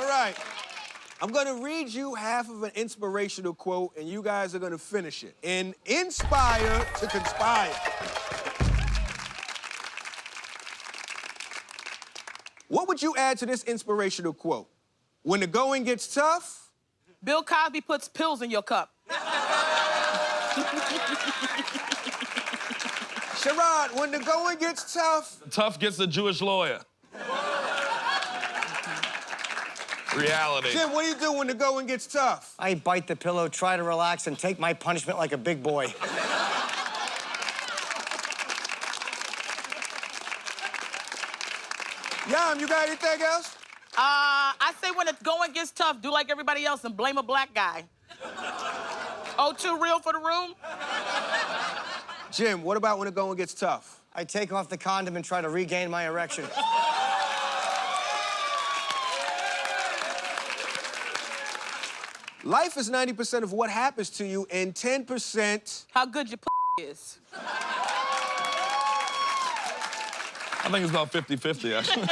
All right. I'm going to read you half of an inspirational quote, and you guys are going to finish it. Inspire to conspire. What would you add to this inspirational quote? When the going gets tough... Bill Cosby puts pills in your cup. Sherrod, when the going gets tough... Tough gets a Jewish lawyer. Reality. Jim, what do you do when the going gets tough? I bite the pillow, try to relax, and take my punishment like a big boy. Yam, you got anything else? I say when the going gets tough, do like everybody else and blame a black guy. O2 real for the room? Jim, what about when the going gets tough? I take off the condom and try to regain my erection. Life is 90% of what happens to you and 10%... How good your is. I think it's about 50-50, actually.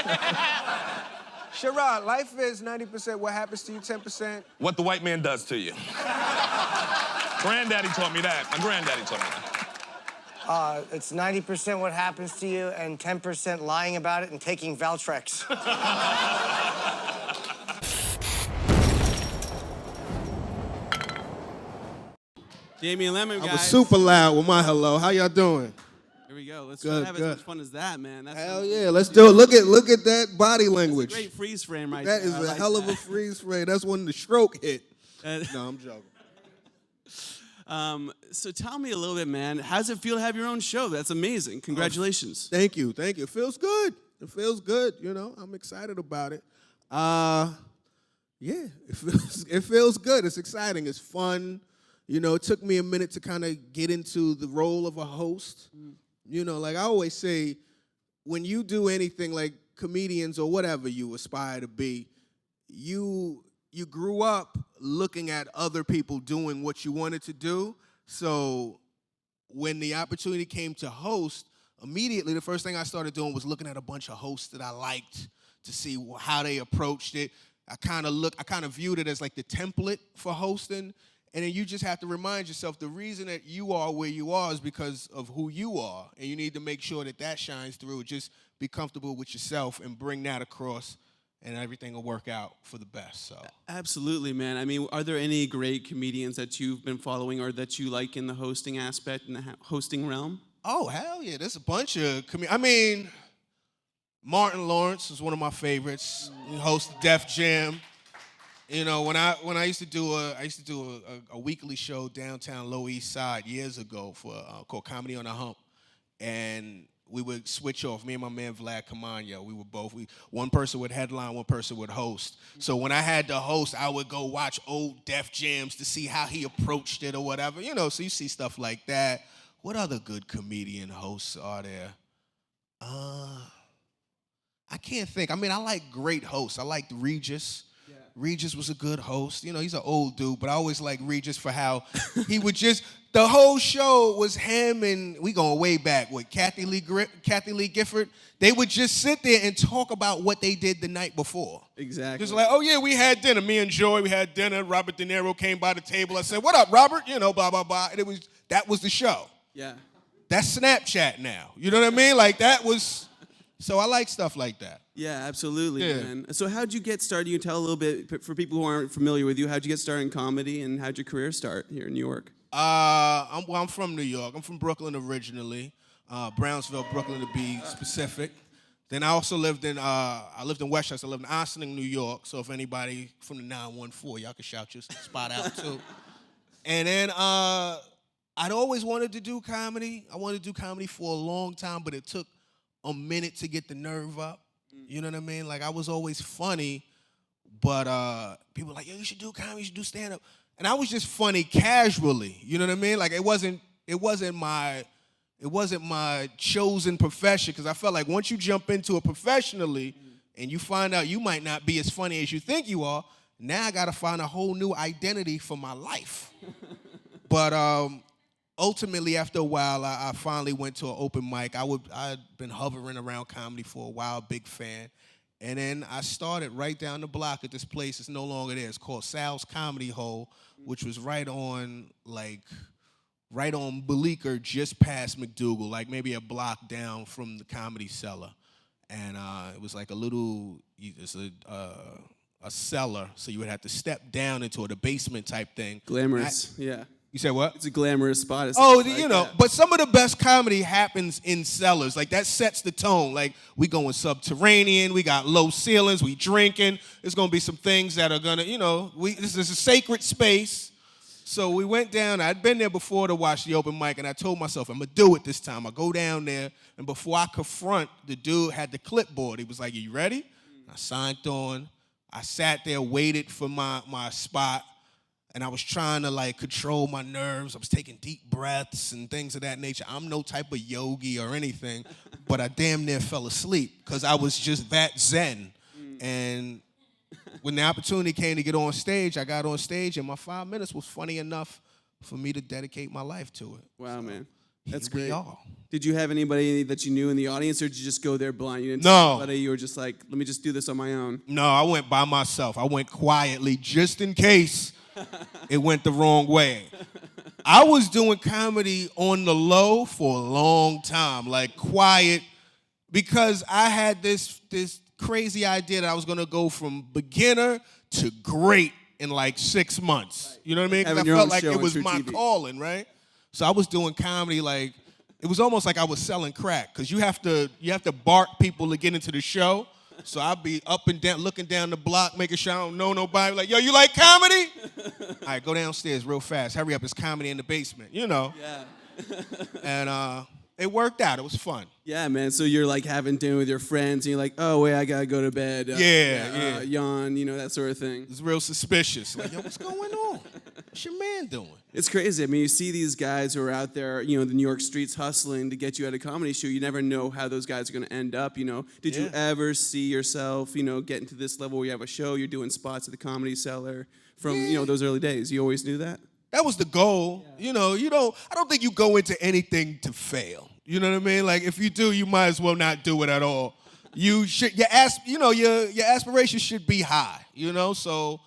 Sherrod, life is 90% what happens to you, 10%... What the white man does to you. Granddaddy taught me that. My granddaddy taught me that. It's 90% what happens to you and 10% lying about it and taking Valtrex. Damien Lemon, guys. I was super loud with my hello. How y'all doing? Here we go. Let's try to have as much fun as that, man. That's Hell yeah, let's do it. Look at that body language. That's a great freeze frame right there. That is a hell of a freeze frame. That's when the stroke hit. No, I'm joking. So tell me a little bit, man. How does it feel to have your own show? That's amazing. Congratulations. Thank you. Thank you. It feels good. It feels good. You know, I'm excited about it. Yeah, it feels good. It's exciting. It's fun. You know, it took me a minute to kind of get into the role of a host. You know, like I always say, when you do anything like comedians or whatever you aspire to be, you grew up looking at other people doing what you wanted to do. So when the opportunity came to host, immediately the first thing I started doing was looking at a bunch of hosts that I liked to see how they approached it. I kind of viewed it as like the template for hosting. And then you just have to remind yourself the reason that you are where you are is because of who you are. And you need to make sure that that shines through. Just be comfortable with yourself and bring that across, and everything will work out for the best. So Absolutely, man. I mean, are there any great comedians that you've been following or that you like in the hosting aspect, in the hosting realm? Oh, hell yeah. There's a bunch of I mean, Martin Lawrence is one of my favorites. He hosts Def Jam. You know, when I used to do a weekly show downtown Lower East Side years ago for called Comedy on the Hump, and we would switch off. Me and my man Vlad Kamanya, one person would headline, one person would host. So when I had to host, I would go watch old Def Jams to see how he approached it or whatever. You know, so you see stuff like that. What other good comedian hosts are there? I can't think. I mean, I like great hosts. I liked Regis. Regis was a good host. You know, he's an old dude, but I always liked Regis for how he would just, the whole show was him and, we going way back, with Kathy Lee Gifford. They would just sit there and talk about what they did the night before. Exactly. Just like, oh yeah, we had dinner. Me and Joy, we had dinner. Robert De Niro came by the table. I said, what up, Robert? You know, blah, blah, blah. And that was the show. Yeah. That's Snapchat now. You know what I mean? Like that was, so I like stuff like that. Yeah, absolutely, Yeah. man. So how'd you get started? You can tell a little bit, for people who aren't familiar with you, how'd you get started in comedy and how'd your career start here in New York? I'm from New York. I'm from Brooklyn originally, Brownsville, Brooklyn to be specific. Then I also lived in Westchester. I lived in Ossining, New York. So if anybody from the 914, y'all can shout your spot out too. And then I'd always wanted to do comedy. I wanted to do comedy for a long time, but it took a minute to get the nerve up. You know what I mean? Like, I was always funny, but people were like, yo, you should do comedy, you should do stand-up. And I was just funny casually, you know what I mean? Like, it wasn't my chosen profession, because I felt like once you jump into it professionally and you find out you might not be as funny as you think you are, now I got to find a whole new identity for my life. But ultimately, after a while, I finally went to an open mic. I'd been hovering around comedy for a while, big fan. And then I started right down the block at this place. It's no longer there. It's called Sal's Comedy Hole, which was right on Bleecker, just past McDougal, like maybe a block down from the Comedy Cellar. And it was like a cellar, so you would have to step down into the basement type thing. Glamorous, yeah. You said what? It's a glamorous spot. But some of the best comedy happens in cellars. Like, that sets the tone. Like, we going subterranean, we got low ceilings, we drinking. There's gonna be some things that are gonna, this is a sacred space. So we went down. I'd been there before to watch the open mic, and I told myself, I'm gonna do it this time. I go down there, and before I confront, the dude had the clipboard. He was like, "You ready?" I signed on. I sat there, waited for my spot. And I was trying to control my nerves. I was taking deep breaths and things of that nature. I'm no type of yogi or anything, but I damn near fell asleep because I was just that zen. And when the opportunity came to get on stage, I got on stage, and my 5 minutes was funny enough for me to dedicate my life to it. Wow, man. That's great. great. Did you have anybody that you knew in the audience, or did you just go there blind? You didn't No. tell anybody? You were just like, let me just do this on my own. No, I went by myself. I went quietly just in case it went the wrong way. I was doing comedy on the low for a long time, like quiet, because I had this crazy idea that I was gonna go from beginner to great in 6 months. You know what I mean? Because I felt like it was my calling, right? So I was doing comedy it was almost like I was selling crack, because you have to bark people to get into the show. So I'd be up and down, looking down the block, making sure I don't know nobody. Like, yo, you like comedy? All right, go downstairs real fast. Hurry up, it's comedy in the basement, Yeah. And it worked out. It was fun. Yeah, man. So you're having dinner with your friends, and you're like, oh, wait, I gotta go to bed. Yawn, that sort of thing. It's real suspicious. Like, yo, what's going on? What's your man doing? It's crazy. I mean, you see these guys who are out there, the New York streets hustling to get you at a comedy show. You never know how those guys are going to end up, Did you ever see yourself, getting to this level where you have a show, you're doing spots at the Comedy Cellar from, those early days? You always knew that? That was the goal. I don't think you go into anything to fail. You know what I mean? Like, if you do, you might as well not do it at all. Your aspirations should be high, So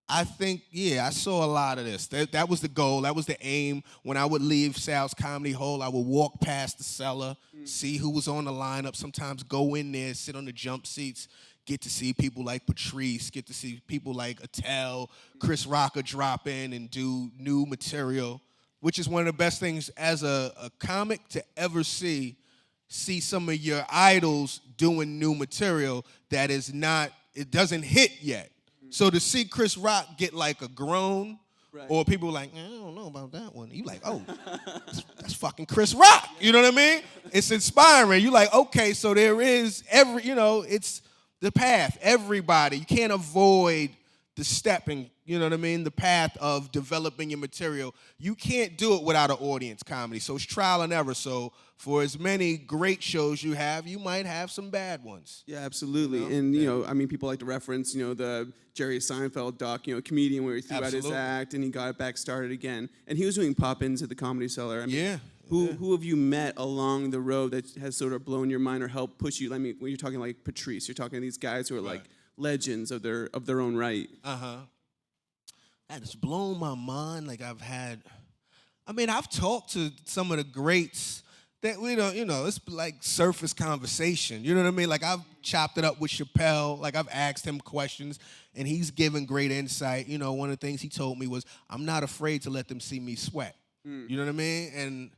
I think, I saw a lot of this. That was the goal. That was the aim. When I would leave Sal's Comedy Hole, I would walk past the cellar, see who was on the lineup, sometimes go in there, sit on the jump seats, get to see people like Patrice, get to see people like Attell, Chris Rock drop in and do new material, which is one of the best things as a comic to ever see some of your idols doing new material that it doesn't hit yet. So to see Chris Rock get a groan, right, or people I don't know about that one. You like, oh, that's fucking Chris Rock. You know what I mean? It's inspiring. You like, okay, so there is it's the path. Everybody, you can't avoid the stepping, the path of developing your material. You can't do it without an audience comedy. So it's trial and error. So for as many great shows you have, you might have some bad ones. Yeah, absolutely. And, people like to reference, the Jerry Seinfeld doc, comedian where he threw out his act and he got it back started again. And he was doing pop-ins at the Comedy Cellar. Who have you met along the road that has sort of blown your mind or helped push you? I mean, when you're talking like Patrice, you're talking to these guys who are legends of their own right. That has blown my mind. I've talked to some of the greats that it's like surface conversation. You know what I mean? I've chopped it up with Chappelle. I've asked him questions, and he's given great insight. One of the things he told me was, I'm not afraid to let them see me sweat. You know what I mean? And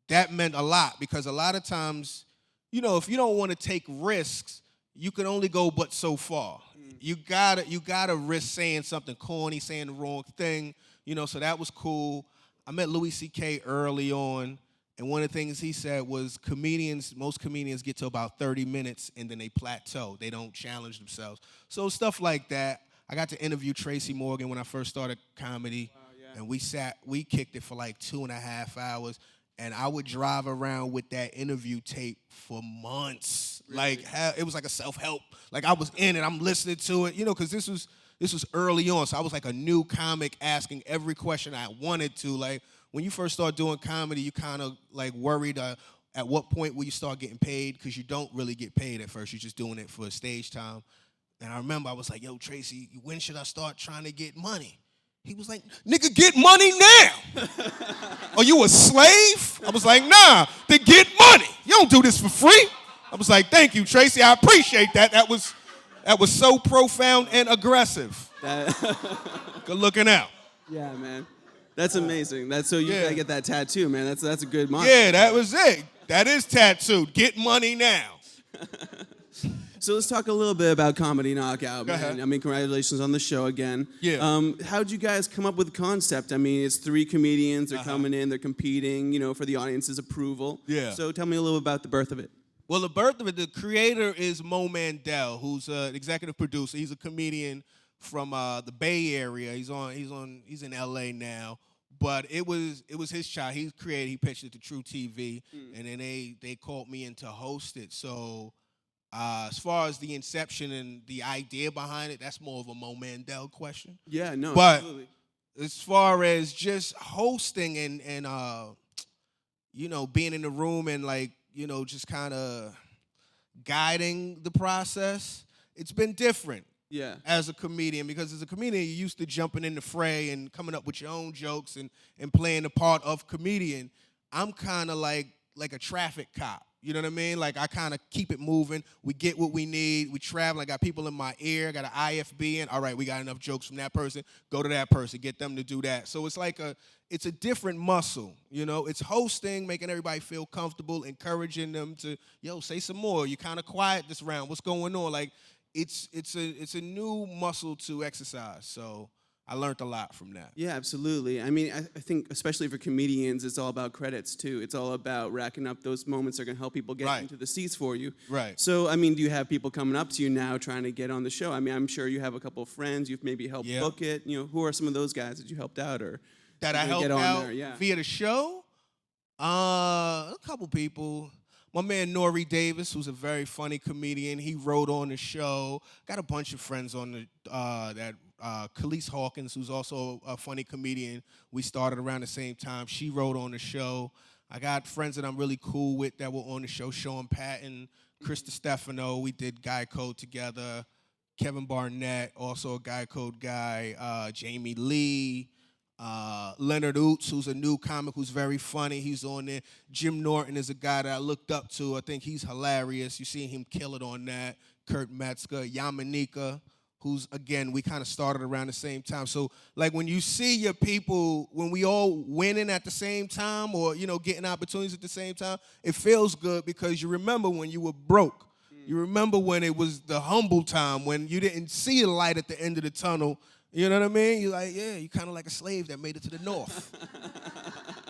that meant a lot, because a lot of times, if you don't want to take risks, you can only go but so far. You gotta risk saying something corny, saying the wrong thing. So that was cool. I met Louis C.K. early on. And one of the things he said was most comedians get to about 30 minutes and then they plateau. They don't challenge themselves. So stuff like that. I got to interview Tracy Morgan when I first started comedy. And we kicked it for 2.5 hours. And I would drive around with that interview tape for months. Really? It was like a self-help. I was in it, I'm listening to it, because this was early on. So I was a new comic asking every question I wanted to. When you first start doing comedy, you kind of worried, at what point will you start getting paid? Because you don't really get paid at first. You're just doing it for stage time. And I remember I was like, yo, Tracy, when should I start trying to get money? He was like, nigga, get money now. Are you a slave? I was like, nah, then get money. You don't do this for free. I was like, thank you, Tracy. I appreciate that. That was so profound and aggressive. Good looking out. Yeah, man. That's amazing. That's so you gotta get that tattoo, man. That's a good motto. Yeah, that was it. That is tattooed. Get money now. So let's talk a little bit about Comedy Knockout, man. ahead. I mean, congratulations on the show again. Yeah. How'd you guys come up with the concept? I mean, it's 3 comedians. They're coming in. They're competing, you know, for the audience's approval. Yeah. So tell me a little about the birth of it. Well, the birth of it, the creator is Mo Mandel, who's an executive producer. He's a comedian from the Bay Area. He's in LA now. But it was his child. He created. He pitched it to True TV, and then they called me in to host it. So. As far as the inception and the idea behind it, that's more of a Mo Mandel question. Yeah, no, but absolutely. as far as just hosting and you know, being in the room and like, you know, just kind of guiding the process, it's been different. Yeah. As a comedian, because as a comedian, you're used to jumping in the fray and coming up with your own jokes and playing the part of comedian. I'm kind of like a traffic cop. You know what I mean? Like, I kind of keep it moving. We get what we need. We travel. I got people in my ear. I got an IFB in. All right, we got enough jokes from that person. Go to that person. Get them to do that. So it's like it's a different muscle. You know, it's hosting, making everybody feel comfortable, encouraging them to, yo, say some more. You're kind of quiet this round. What's going on? Like, it's a new muscle to exercise. So I learned a lot from that. Yeah, absolutely. I mean, I think especially for comedians, it's all about credits too. It's all about racking up those moments that are going to help people get into the seats for you. Right. So, I mean, do you have people coming up to you now trying to get on the show? I mean, I'm sure you have a couple of friends. You've maybe helped book it. You know, who are some of those guys that you helped out or that I helped get on out there? Yeah. via the show? A couple people. My man Nori Davis, who's a very funny comedian, he wrote on the show. Got a bunch of friends on the Khalees Hawkins, who's also a funny comedian. We started around the same time. She wrote on the show. I got friends that I'm really cool with that were on the show. Sean Patton, Chris DiStefano. We did Guy Code together. Kevin Barnett, also a Guy Code guy. Jamie Lee. Leonard Oots, who's a new comic who's very funny. He's on there. Jim Norton is a guy that I looked up to. I think he's hilarious. You see him kill it on that. Kurt Metzger, Yamanika, who's, again, we kind of started around the same time. So, like, when you see your people, when we all winning at the same time or, you know, getting opportunities at the same time, it feels good because you remember when you were broke. You remember when it was the humble time, when you didn't see the light at the end of the tunnel. You know what I mean? You're like, yeah, you're kind of like a slave that made it to the north.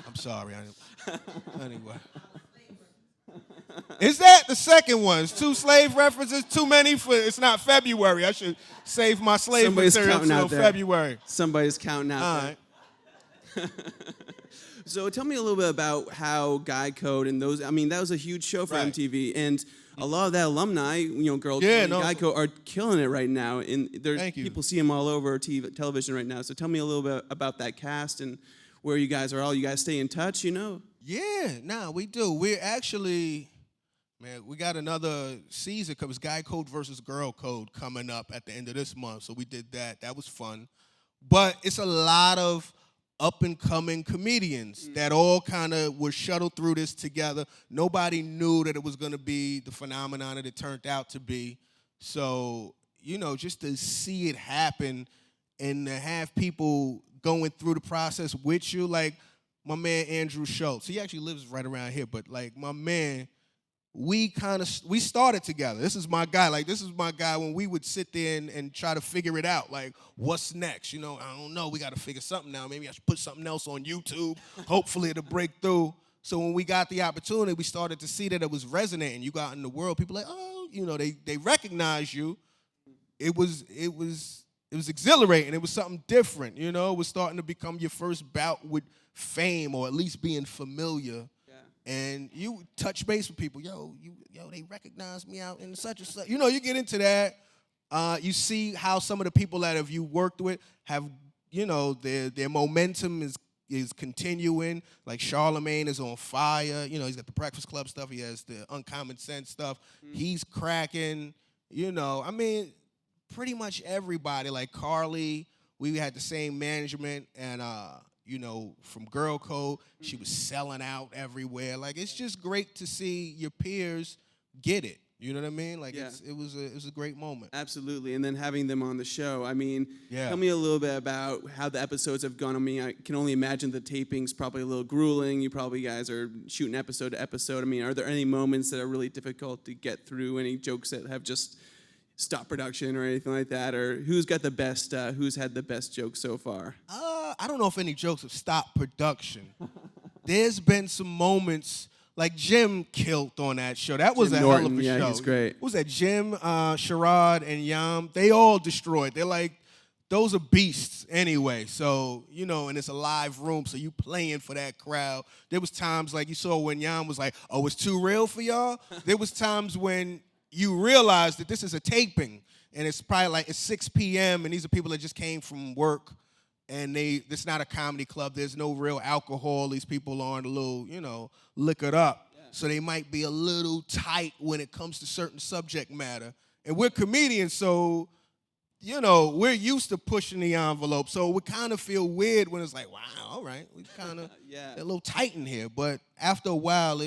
I'm sorry. Anyway. Is that the second one? It's 2 slave references, too many for, it's not February. I should save my slave material until February. Somebody's counting out All there. right. So tell me a little bit about how Guy Code and those, I mean, that was a huge show for MTV. And a lot of that alumni, you know, Guy Code are killing it right now. And there's people see them all over television right now. So tell me a little bit about that cast and where you guys are all. You guys stay in touch, you know? Yeah, we do. We're actually, man, we got another season because Guy Code versus Girl Code coming up at the end of this month. So we did that. That was fun. But it's a lot of up-and-coming comedians that all kind of were shuttled through this together. Nobody knew that it was going to be the phenomenon that it turned out to be. So, you know, just to see it happen and to have people going through the process with you, like my man Andrew Schultz. He actually lives right around here, but like my man, we started together. This is my guy. Like, this is my guy when we would sit there and try to figure it out. Like, what's next? You know, I don't know. We got to figure something out. Maybe I should put something else on YouTube. Hopefully it'll break through. So when we got the opportunity, we started to see that it was resonating. You got in the world, people like, oh, you know, they recognize you. It was exhilarating. It was something different, you know. It was starting to become your first bout with fame or at least being familiar. And you touch base with people. Yo, they recognize me out in such and such. You know, you get into that. You see how some of the people that you worked with have, you know, their momentum is is continuing. Like Charlemagne is on fire. You know, he's got the Breakfast Club stuff. He has the Uncommon Sense stuff. He's cracking. You know, I mean, pretty much everybody. Like Carly, we had the same management, and you know, from Girl Code, she was selling out everywhere. Like, it's just great to see your peers get it. You know what I mean? Like, it was a great moment. Absolutely. And then having them on the show, I mean, Yeah. tell me a little bit about how the episodes have gone. I mean, I can only imagine the taping's probably a little grueling. You probably guys are shooting episode to episode. I mean, are there any moments that are really difficult to get through? Any jokes that have just stopped production or anything like that? Or who's got the best, who's had the best jokes so far? I don't know if any jokes have stopped production. There's been some moments, like Jim killed on that show. That was Jim a Norton, hell of a show. yeah, he's great. What was that? Jim, Sherrod, and Yam. They all destroyed. They're like, those are beasts anyway. So, you know, and it's a live room, so you playing for that crowd. There was times like you saw when Yam was like, oh, it's too real for y'all. There was times when you realize that this is a taping, and it's probably like it's 6 p.m., and these are people that just came from work, and it's not a comedy club. There's no real alcohol. These people aren't a little, you know, liquored up. Yeah. So they might be a little tight when it comes to certain subject matter. And we're comedians, so, you know, we're used to pushing the envelope. So we kind of feel weird when it's like, wow, all right, we kind of a little tight in here. But after a while,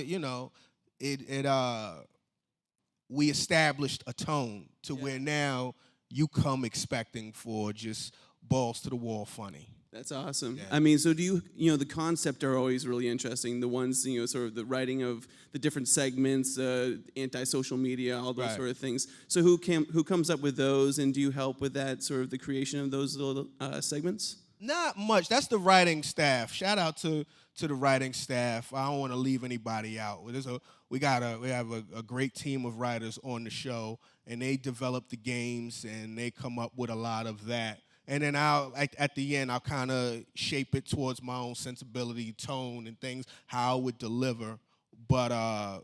we established a tone to where now you come expecting for just balls to the wall funny. That's awesome. Yeah. I mean, so do you know, the concept are always really interesting. The ones, you know, sort of the writing of the different segments, anti-social media, all those sort of things. So who comes up with those, and do you help with that, sort of the creation of those little segments? Not much. That's the writing staff. Shout out to the writing staff. I don't want to leave anybody out. We have a great team of writers on the show, and they develop the games, and they come up with a lot of that. And then at the end, I'll kind of shape it towards my own sensibility, tone, and things, how I would deliver. But,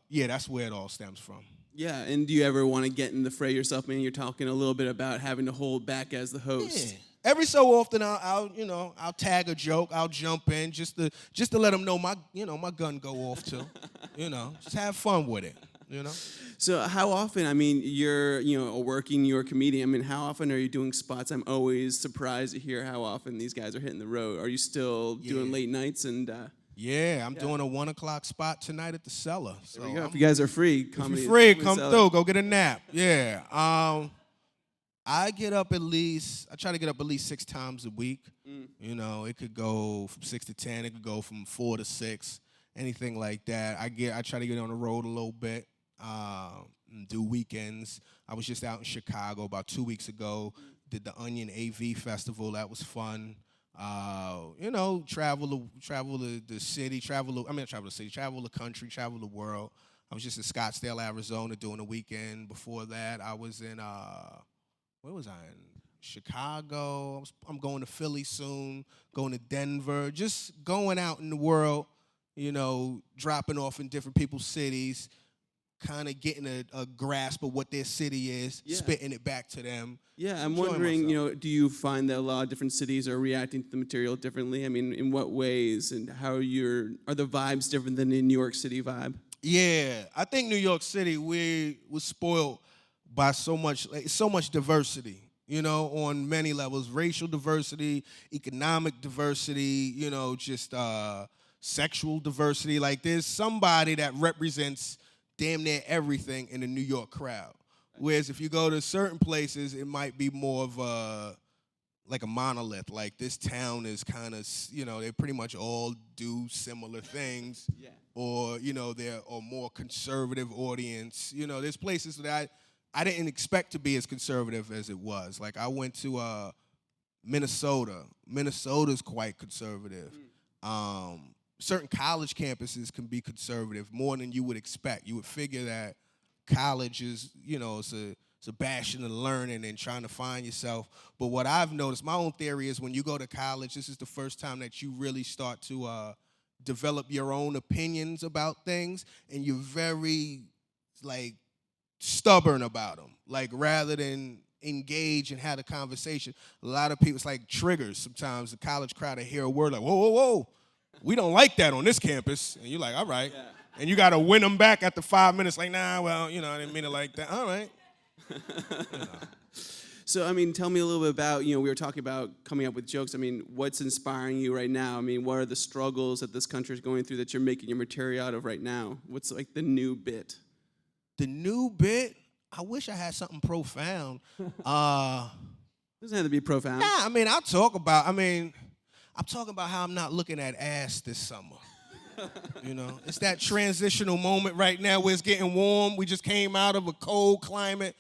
yeah, that's where it all stems from. Yeah, and do you ever want to get in the fray yourself? Man, you're talking a little bit about having to hold back as the host. Yeah. Every so often, I'll tag a joke. I'll jump in just to let them know my gun go off too. You know, just have fun with it. You know. So how often? I mean, you're a working New York comedian. I mean, how often are you doing spots? I'm always surprised to hear how often these guys are hitting the road. Are you still doing late nights and? Yeah, I'm doing a 1 o'clock spot tonight at the Cellar. So there we go. If you guys are free, if you're free, come through. Go get a nap. Yeah. I try to get up at least 6 times a week. You know, it could go from 6 to 10. It could go from 4 to 6, anything like that. I try to get on the road a little bit, do weekends. I was just out in Chicago about 2 weeks ago. Did the Onion AV Festival. That was fun. You know, travel the city, travel the country, travel the world. I was just in Scottsdale, Arizona doing a weekend. Before that, I was in where was I in? Chicago. I'm going to Philly soon, going to Denver, just going out in the world, you know, dropping off in different people's cities, kind of getting a grasp of what their city is, spitting it back to them. Yeah, I'm wondering, you know, do you find that a lot of different cities are reacting to the material differently? I mean, in what ways, and how are the vibes different than the New York City vibe? Yeah, I think New York City, we was spoiled by so much diversity, you know, on many levels. Racial diversity, economic diversity, you know, just sexual diversity. Like, there's somebody that represents damn near everything in the New York crowd. Whereas if you go to certain places, it might be more of a monolith. Like, this town is kind of, you know, they pretty much all do similar things. Yeah. Or, you know, they're a more conservative audience. You know, there's places that I didn't expect to be as conservative as it was. Like, I went to Minnesota. Minnesota's quite conservative. Certain college campuses can be conservative more than you would expect. You would figure that college is, you know, it's a bastion of learning and trying to find yourself. But what I've noticed, my own theory is when you go to college, this is the first time that you really start to develop your own opinions about things, and you're very, like, stubborn about them. Like, rather than engage and have a conversation, a lot of people, it's like triggers sometimes. The college crowd, they hear a word like, whoa, whoa, whoa. we don't like that on this campus. And you're like, all right. Yeah. And you got to win them back after 5 minutes. Like, nah, well, you know, I didn't mean it like that. All right. You know. So, I mean, tell me a little bit about, we were talking about coming up with jokes. I mean, what's inspiring you right now? I mean, what are the struggles that this country is going through that you're making your material out of right now? What's, like, the new bit? The new bit? I wish I had something profound. Doesn't have to be profound. Nah, I mean, I'm talking about how I'm not looking at ass this summer. You know, it's that transitional moment right now where it's getting warm. We just came out of a cold climate.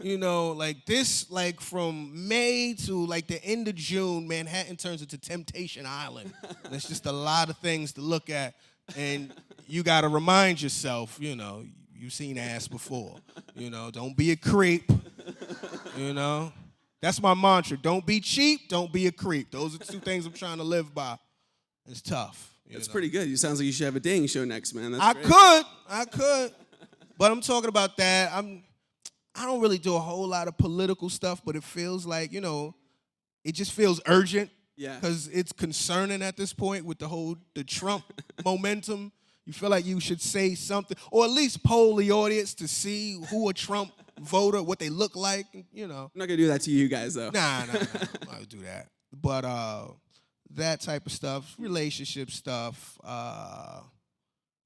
You know, like this, like from May to like the end of June, Manhattan turns into Temptation Island. There's just a lot of things to look at. And you got to remind yourself, you know, you've seen ass before. You know, don't be a creep. You know, that's my mantra. Don't be cheap, don't be a creep. Those are 2 things I'm trying to live by. It's tough. That's pretty good. You sounds like you should have a dating show next, man. That's I great. could. But I'm talking about that. I don't really do a whole lot of political stuff, but it feels like, you know, it just feels urgent. Yeah. Because it's concerning at this point with the Trump momentum. You feel like you should say something, or at least poll the audience to see who a Trump voter, what they look like, you know. I'm not going to do that to you guys, though. Nah. I'm not going to do that. But that type of stuff, relationship stuff,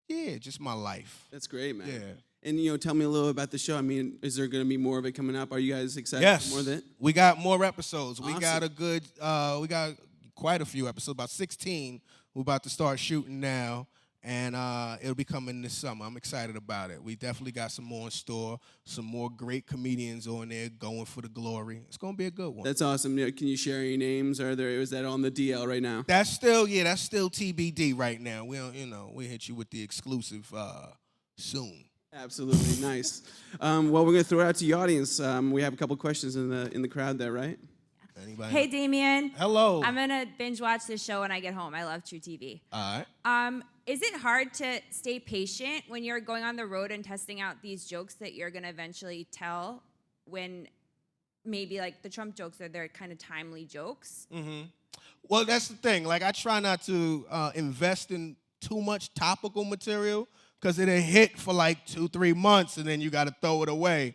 yeah, just my life. That's great, man. Yeah. And, tell me a little about the show. I mean, is there going to be more of it coming up? Are you guys excited Yes. for more of it? We got more episodes. Awesome. We got quite a few episodes, about 16. We're about to start shooting now, and it'll be coming this summer. I'm excited about it. We definitely got some more in store, some more great comedians on there going for the glory. It's going to be a good one. That's awesome. Can you share any names? Is that on the DL right now? That's still TBD right now. We'll hit you with the exclusive soon. Absolutely. Nice. Well, we're going to throw it out to the audience. We have a couple questions in the crowd there, right? Anybody? Hey, Damien. Hello. I'm going to binge watch this show when I get home. I love True TV. All right. Is it hard to stay patient when you're going on the road and testing out these jokes that you're going to eventually tell when maybe like the Trump jokes they're kind of timely jokes? Mm-hmm. Well, that's the thing. Like, I try not to invest in too much topical material because it'll hit for like 2-3 months and then you got to throw it away.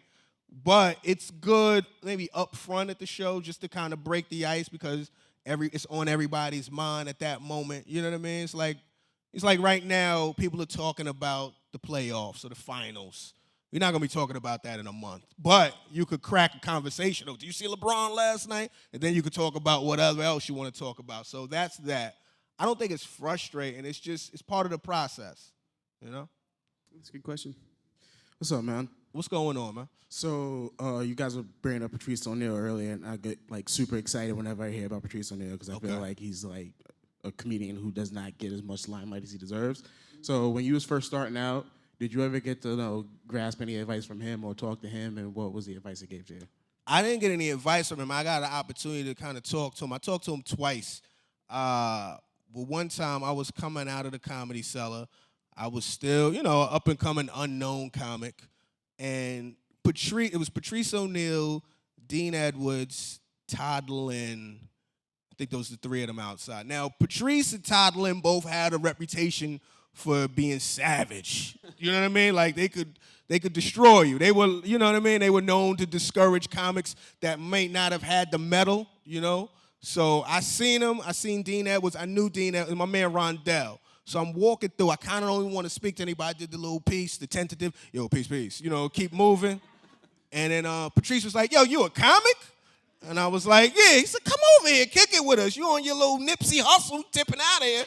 But it's good maybe up front at the show just to kind of break the ice because it's on everybody's mind at that moment. You know what I mean? It's like right now people are talking about the playoffs or the finals. We're not going to be talking about that in a month. But you could crack a conversation. Oh, do you see LeBron last night? And then you could talk about whatever else you want to talk about. So that's that. I don't think it's frustrating. It's part of the process, you know? That's a good question. What's up, man? What's going on, man? So you guys were bringing up Patrice ONeal earlier, and I get like super excited whenever I hear about Patrice ONeal because I feel like he's like a comedian who does not get as much limelight as he deserves. So when you was first starting out, did you ever get to grasp any advice from him or talk to him, and what was the advice he gave to you? I didn't get any advice from him. I got an opportunity to kind of talk to him. I talked to him twice. Well, one time I was coming out of the Comedy Cellar. I was still, up-and-coming unknown comic. And it was Patrice ONeal, Dean Edwards, Todd Lynn. I think those are the 3 of them outside. Now, Patrice and Todd Lynn both had a reputation for being savage. You know what I mean? Like, they could destroy you. They were, you know what I mean? They were known to discourage comics that may not have had the metal, you know? So I seen him. I seen Dean Edwards. I knew Dean Edwards, my man Rondell. So I'm walking through. I kind of don't even want to speak to anybody. I did the little piece, the tentative. Yo, peace. Keep moving. And then Patrice was like, yo, you a comic? And I was like, yeah. He said, come over here, kick it with us. You on your little Nipsey Hustle tipping out of here.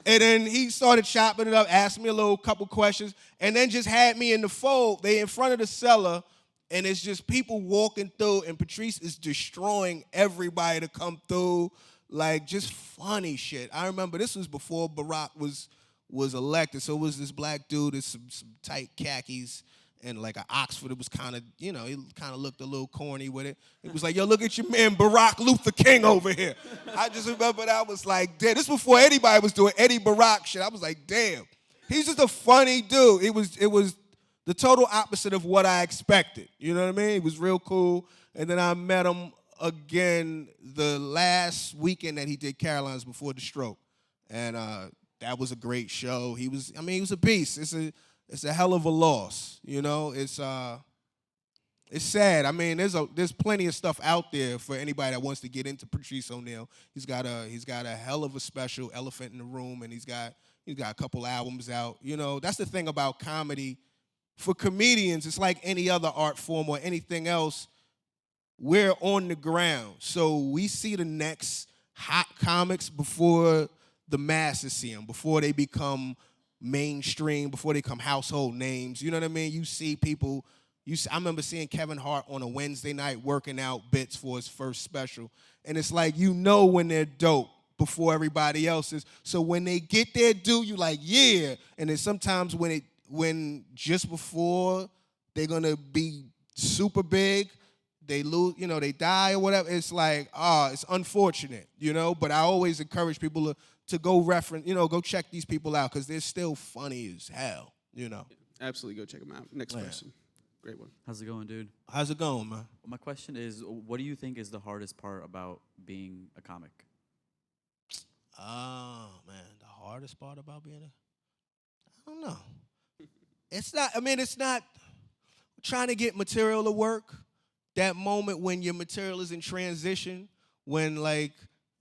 And then he started chopping it up, asked me a couple questions, and then just had me in the fold. They in front of the cellar, and it's just people walking through, and Patrice is destroying everybody to come through. Like, just funny shit. I remember this was before Barack was elected, so it was this black dude in some tight khakis and like an Oxford. It was kind of, he kind of looked a little corny with it. It was like, yo, look at your man Barack Luther King over here. I just remember that was like, damn. This was before anybody was doing Eddie Barack shit. I was like, damn. He's just a funny dude. It was the total opposite of what I expected. You know what I mean? It was real cool. And then I met him again the last weekend that he did Caroline's before the stroke. and that was a great show. He was a beast. It's a hell of a loss. You know, it's sad. I mean, there's plenty of stuff out there for anybody that wants to get into Patrice ONeal. He's got a hell of a special, Elephant in the Room, and he's got a couple albums out. You know, that's the thing about comedy. For comedians, it's like any other art form or anything else. We're on the ground, so we see the next hot comics before the masses see them, before they become mainstream, before they become household names. You know what I mean? You see people. I remember seeing Kevin Hart on a Wednesday night working out bits for his first special, and it's like you know when they're dope before everybody else is. So when they get their due, you like yeah, and then sometimes when just before they're gonna be super big, they lose, you know, they die or whatever. It's like, it's unfortunate, you know. But I always encourage people to go go check these people out because they're still funny as hell, you know. Absolutely, go check them out. Next question. Great one. How's it going, dude? How's it going, man? My question is, what do you think is the hardest part about being a comic? Oh, man, the hardest part about being I don't know. It's not trying to get material to work. That moment when your material is in transition, when, like,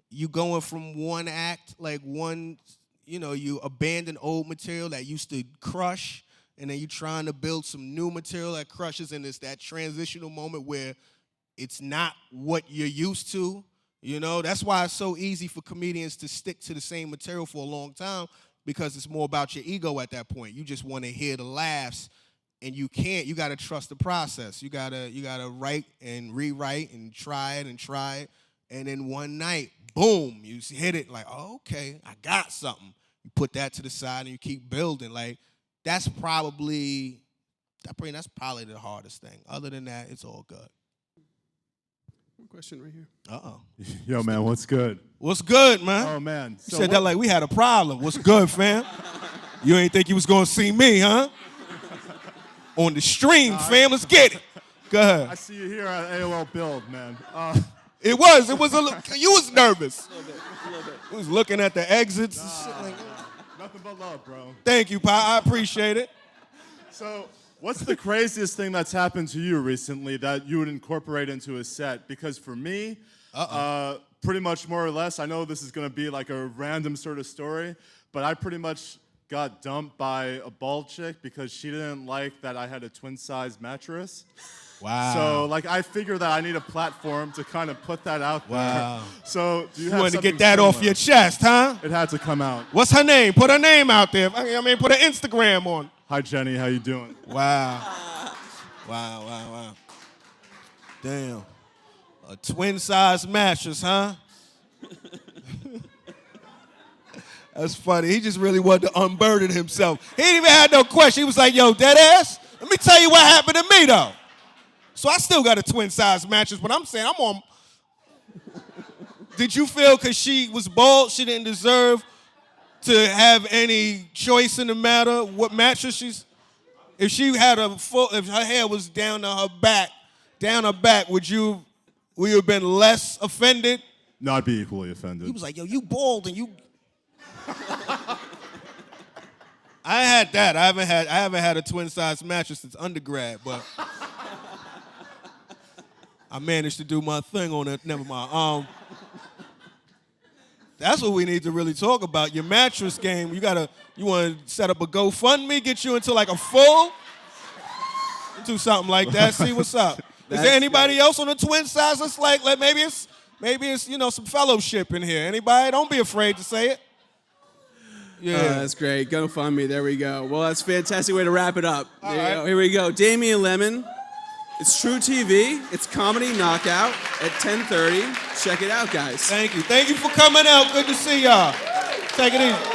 you going from one act, like you abandon old material that used to crush, and then you're trying to build some new material that crushes, and it's that transitional moment where it's not what you're used to. You know, that's why it's so easy for comedians to stick to the same material for a long time, because it's more about your ego at that point. You just want to hear the laughs, and you can't. You got to trust the process. You gotta write and rewrite and try it, and then one night, boom, you hit it like, oh, okay, I got something. You put that to the side and you keep building. Like, that's probably the hardest thing. Other than that, it's all good. One question right here. Uh-oh. Yo, man, what's good? What's good, man? Oh, man. You said that like we had a problem. What's good, fam? You ain't think you was going to see me, huh? On the stream, fam. Let's get it. Go ahead. I see you here at AOL Build, man. It was you was nervous. A little bit. You was looking at the exits and shit like that. Nothing but love, bro. Thank you, Pa. I appreciate it. So, what's the craziest thing that's happened to you recently that you would incorporate into a set? Because for me, pretty much more or less, I know this is going to be like a random sort of story, but I pretty much got dumped by a bald chick because she didn't like that I had a twin-size mattress. Wow. So, like, I figure that I need a platform to kind of put that out there. Wow. So, do you have wanted to get something that off similar? your chest, huh? It had to come out. What's her name? Put her name out there. Put an Instagram on. Hi, Jenny. How you doing? Wow. Wow. Damn. A twin-size mattress, huh? That's funny. He just really wanted to unburden himself. He didn't even have no question. He was like, yo, dead ass, let me tell you what happened to me, though. So I still got a twin-size mattress, but I'm saying I'm on. Did you feel because she was bald, she didn't deserve to have any choice in the matter what mattress she's? If she had if her hair was down her back, would you have been less offended? No, I'd be equally offended. He was like, yo, you bald and you. I had that. I haven't had a twin-size mattress since undergrad, but I managed to do my thing on it. Never mind. That's what we need to really talk about. Your mattress game. You want to set up a GoFundMe, get you into like a full, do something like that. See what's up. Is there anybody else on the twin size? Let's like maybe it's some fellowship in here. Anybody? Don't be afraid to say it. Yeah, that's great. GoFundMe. There we go. Well, that's a fantastic way to wrap it up. All right. Here we go. Damien Lemon. It's True TV. It's Comedy Knockout at 10:30. Check it out, guys. Thank you. Thank you for coming out. Good to see y'all. Take it easy.